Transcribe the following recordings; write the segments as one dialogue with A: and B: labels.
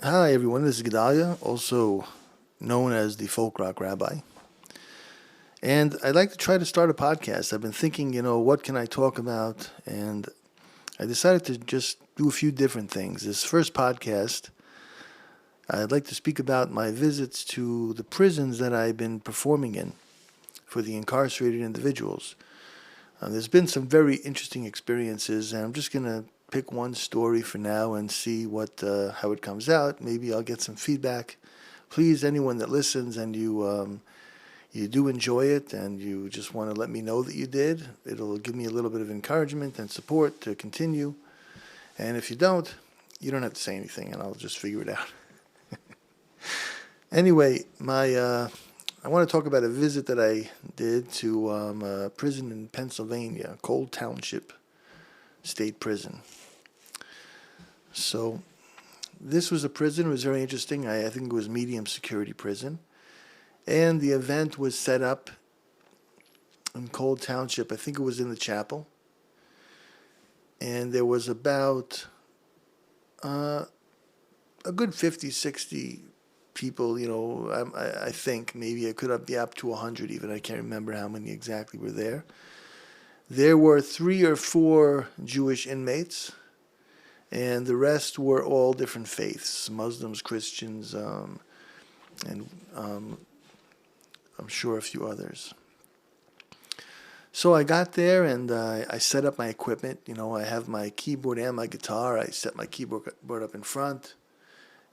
A: Hi everyone, this is Gedalya, also known as the Folk Rock Rabbi. And I'd like to try to start a podcast. I've been thinking, what can I talk about? And I decided to just do a few different things. This first podcast, I'd like to speak about my visits to the prisons that I've been performing in for the incarcerated individuals. There's been some very interesting experiences, and I'm just going to pick one story for now and see how it comes out. Maybe I'll get some feedback. Please, anyone that listens and you do enjoy it and you just want to let me know that you did, it'll give me a little bit of encouragement and support to continue. And if you don't, you don't have to say anything, and I'll just figure it out. Anyway, I want to talk about a visit that I did to a prison in Pennsylvania, Township State Prison. So this was a prison. It was very interesting. I think it was medium security prison. And the event was set up in Cold Township. I think it was in the chapel. And there was about a good 50, 60 people, I think. Maybe it could be up to 100 even. I can't remember how many exactly were there. There were 3 or 4 Jewish inmates, and the rest were all different faiths, Muslims, Christians, and I'm sure a few others. So I got there and I set up my equipment. I have my keyboard and my guitar. I set my keyboard up in front,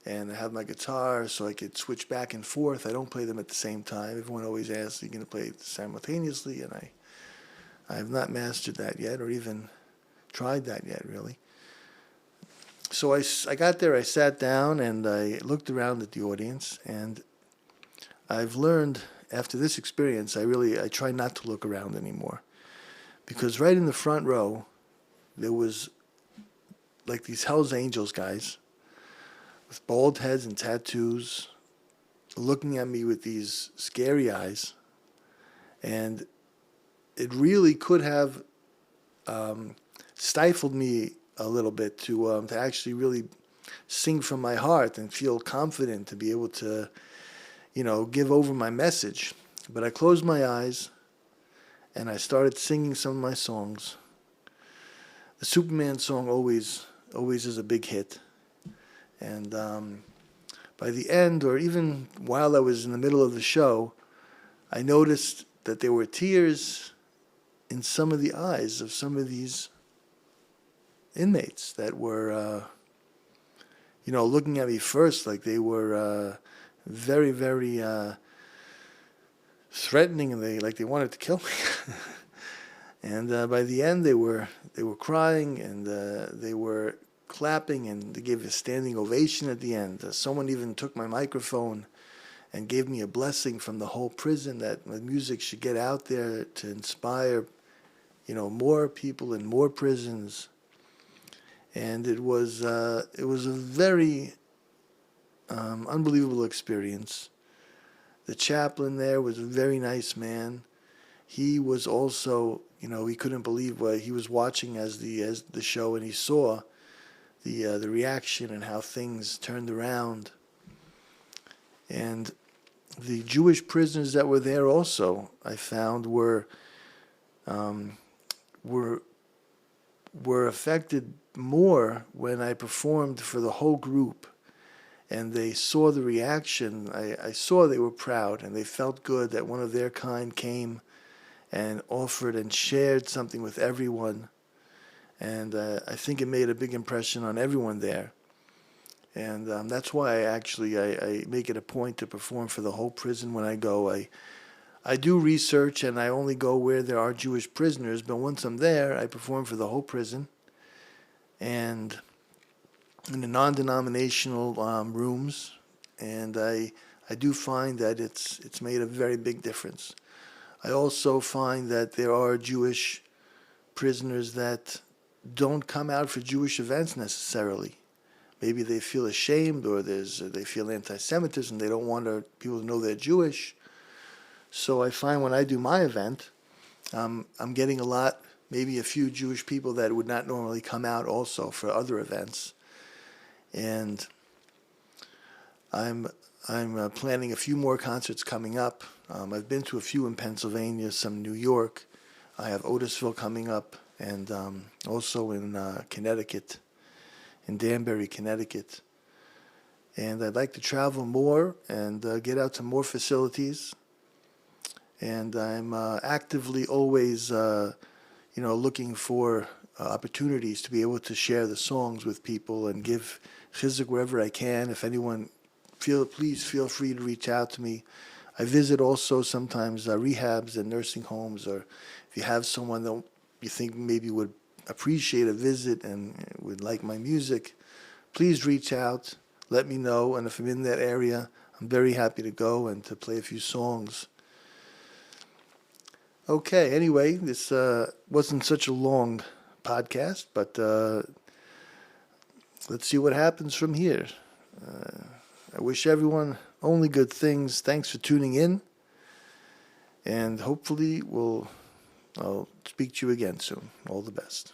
A: and I have my guitar so I could switch back and forth. I don't play them at the same time. Everyone always asks, "Are you going to play simultaneously?" And I have not mastered that yet, or even tried that yet, really. So I got there, I sat down, and I looked around at the audience, and I've learned after this experience, I try not to look around anymore. Because right in the front row, there was like these Hell's Angels guys with bald heads and tattoos looking at me with these scary eyes. And it really could have stifled me a little bit to actually really sing from my heart and feel confident to be able to, give over my message. But I closed my eyes and I started singing some of my songs. The Superman song always is a big hit. And by the end, or even while I was in the middle of the show, I noticed that there were tears in some of the eyes of some of these inmates that were, looking at me first like they were very, very threatening, and they wanted to kill me. And by the end, they were crying, and they were clapping, and they gave a standing ovation at the end. Someone even took my microphone and gave me a blessing from the whole prison that the music should get out there to inspire, more people in more prisons. And it was a very unbelievable experience. The chaplain there was a very nice man. He was also, he couldn't believe what he was watching as the show, and he saw the reaction and how things turned around. And the Jewish prisoners that were there also, I found, were affected more when I performed for the whole group, and they saw the reaction. I saw they were proud, and they felt good that one of their kind came and offered and shared something with everyone. And I think it made a big impression on everyone there. And that's why I make it a point to perform for the whole prison when I go. I do research, and I only go where there are Jewish prisoners, but once I'm there, I perform for the whole prison. And in the non-denominational rooms, and I do find that it's made a very big difference. I also find that there are Jewish prisoners that don't come out for Jewish events necessarily. Maybe they feel ashamed, or they feel anti-Semitism. They don't want people to know they're Jewish. So I find when I do my event, I'm getting maybe a few Jewish people that would not normally come out also for other events. And I'm planning a few more concerts coming up. I've been to a few in Pennsylvania, some in New York. I have Otisville coming up, and also in Connecticut, in Danbury, Connecticut. And I'd like to travel more and get out to more facilities. And I'm actively always, looking for opportunities to be able to share the songs with people and give chizuk wherever I can. If anyone please feel free to reach out to me. I visit also sometimes rehabs and nursing homes, or if you have someone that you think maybe would appreciate a visit and would like my music, please reach out, let me know, and if I'm in that area, I'm very happy to go and to play a few songs. Okay, anyway, this wasn't such a long podcast, but let's see what happens from here. I wish everyone only good things. Thanks for tuning in, and hopefully I'll speak to you again soon. All the best.